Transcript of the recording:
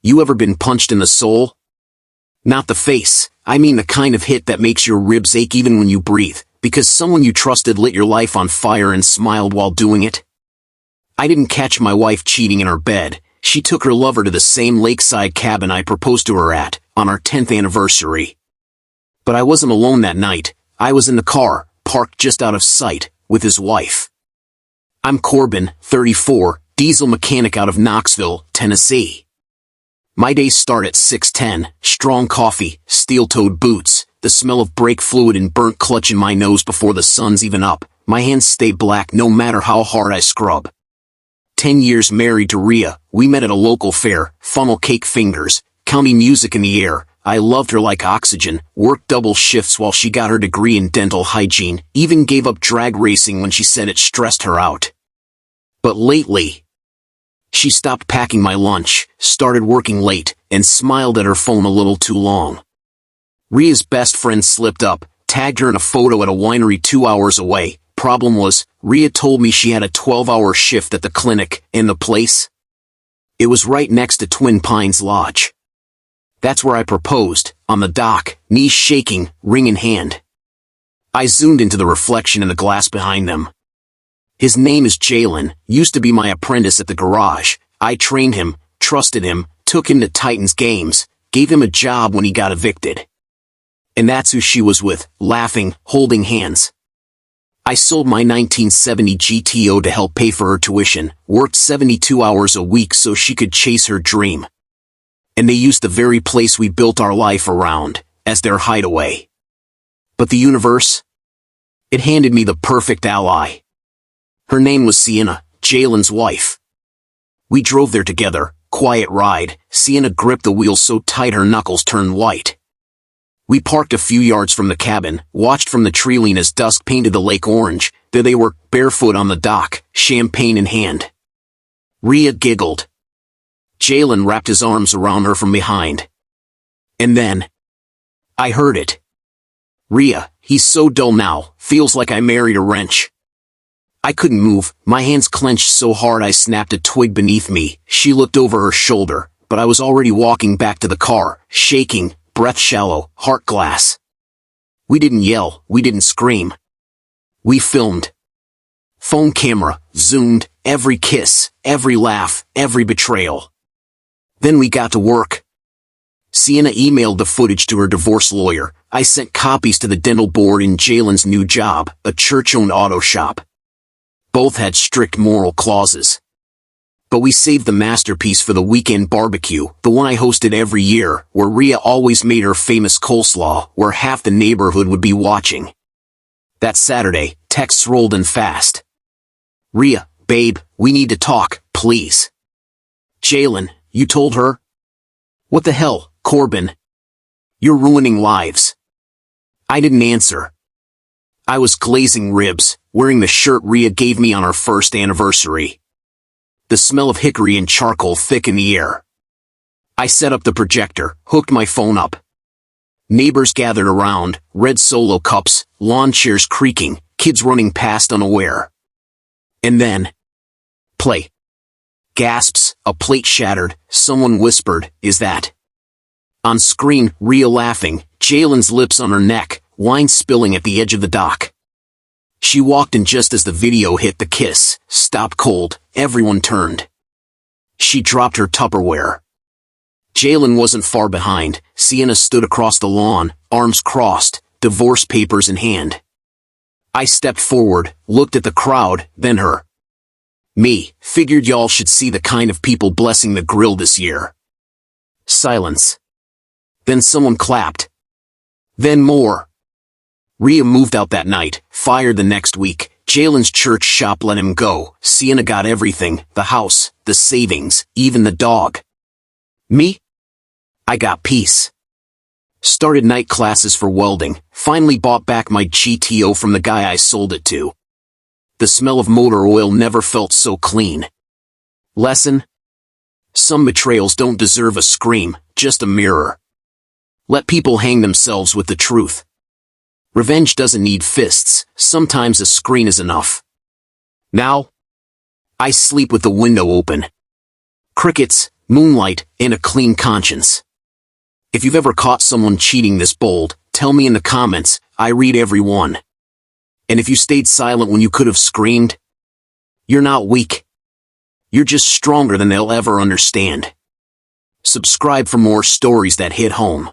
You ever been punched in the soul? Not the face, I mean the kind of hit that makes your ribs ache even when you breathe, because someone you trusted lit your life on fire and smiled while doing it? I didn't catch my wife cheating in her bed. She took her lover to the same lakeside cabin I proposed to her at, on our 10th anniversary. But I wasn't alone that night. I was in the car, parked just out of sight, with his wife. I'm Corbin, 34, diesel mechanic out of Knoxville, Tennessee. My days start at 6:10, strong coffee, steel-toed boots, the smell of brake fluid and burnt clutch in my nose before the sun's even up. My hands stay black no matter how hard I scrub. 10 years married to Rhea, we met at a local fair, funnel cake fingers, county music in the air. I loved her like oxygen, worked double shifts while she got her degree in dental hygiene, even gave up drag racing when she said it stressed her out. But lately, she stopped packing my lunch, started working late, and smiled at her phone a little too long. Rhea's best friend slipped up, tagged her in a photo at a winery 2 hours away. Problem was, Rhea told me she had a 12-hour shift at the clinic, and the place? It was right next to Twin Pines Lodge. That's where I proposed, on the dock, knees shaking, ring in hand. I zoomed into the reflection in the glass behind them. His name is Jalen, used to be my apprentice at the garage. I trained him, trusted him, took him to Titans games, gave him a job when he got evicted. And that's who she was with, laughing, holding hands. I sold my 1970 GTO to help pay for her tuition, worked 72 hours a week so she could chase her dream. And they used the very place we built our life around, as their hideaway. But the universe? It handed me the perfect ally. Her name was Sienna, Jalen's wife. We drove there together, quiet ride. Sienna gripped the wheel so tight her knuckles turned white. We parked a few yards from the cabin, watched from the treeline as dusk painted the lake orange. There they were, barefoot on the dock, champagne in hand. Rhea giggled. Jalen wrapped his arms around her from behind. And then, I heard it. Rhea, he's so dull now, feels like I married a wrench. I couldn't move, my hands clenched so hard I snapped a twig beneath me. She looked over her shoulder, but I was already walking back to the car, shaking, breath shallow, heart glass. We didn't yell, we didn't scream. We filmed. Phone camera, zoomed, every kiss, every laugh, every betrayal. Then we got to work. Sienna emailed the footage to her divorce lawyer. I sent copies to the dental board in Jalen's new job, a church-owned auto shop. Both had strict moral clauses. But we saved the masterpiece for the weekend barbecue, the one I hosted every year, where Rhea always made her famous coleslaw, where half the neighborhood would be watching. That Saturday, texts rolled in fast. Rhea, babe, we need to talk, please. Jalen, you told her? What the hell, Corbin? You're ruining lives. I didn't answer. I was glazing ribs, wearing the shirt Rhea gave me on our first anniversary. The smell of hickory and charcoal thick in the air. I set up the projector, hooked my phone up. Neighbors gathered around, red Solo cups, lawn chairs creaking, kids running past unaware. And then, play. Gasps, a plate shattered, someone whispered, "Is that?" On screen, Rhea laughing, Jalen's lips on her neck, wine spilling at the edge of the dock. She walked in just as the video hit the kiss, stopped cold, everyone turned. She dropped her Tupperware. Jalen wasn't far behind. Sienna stood across the lawn, arms crossed, divorce papers in hand. I stepped forward, looked at the crowd, then her. Me, figured y'all should see the kind of people blessing the grill this year. Silence. Then someone clapped. Then more. Rhea moved out that night, fired the next week. Jalen's church shop let him go. Sienna got everything, the house, the savings, even the dog. Me? I got peace. Started night classes for welding, finally bought back my GTO from the guy I sold it to. The smell of motor oil never felt so clean. Lesson? Some betrayals don't deserve a scream, just a mirror. Let people hang themselves with the truth. Revenge doesn't need fists, sometimes a screen is enough. Now, I sleep with the window open. Crickets, moonlight, and a clean conscience. If you've ever caught someone cheating this bold, tell me in the comments. I read every one. And if you stayed silent when you could have screamed, you're not weak. You're just stronger than they'll ever understand. Subscribe for more stories that hit home.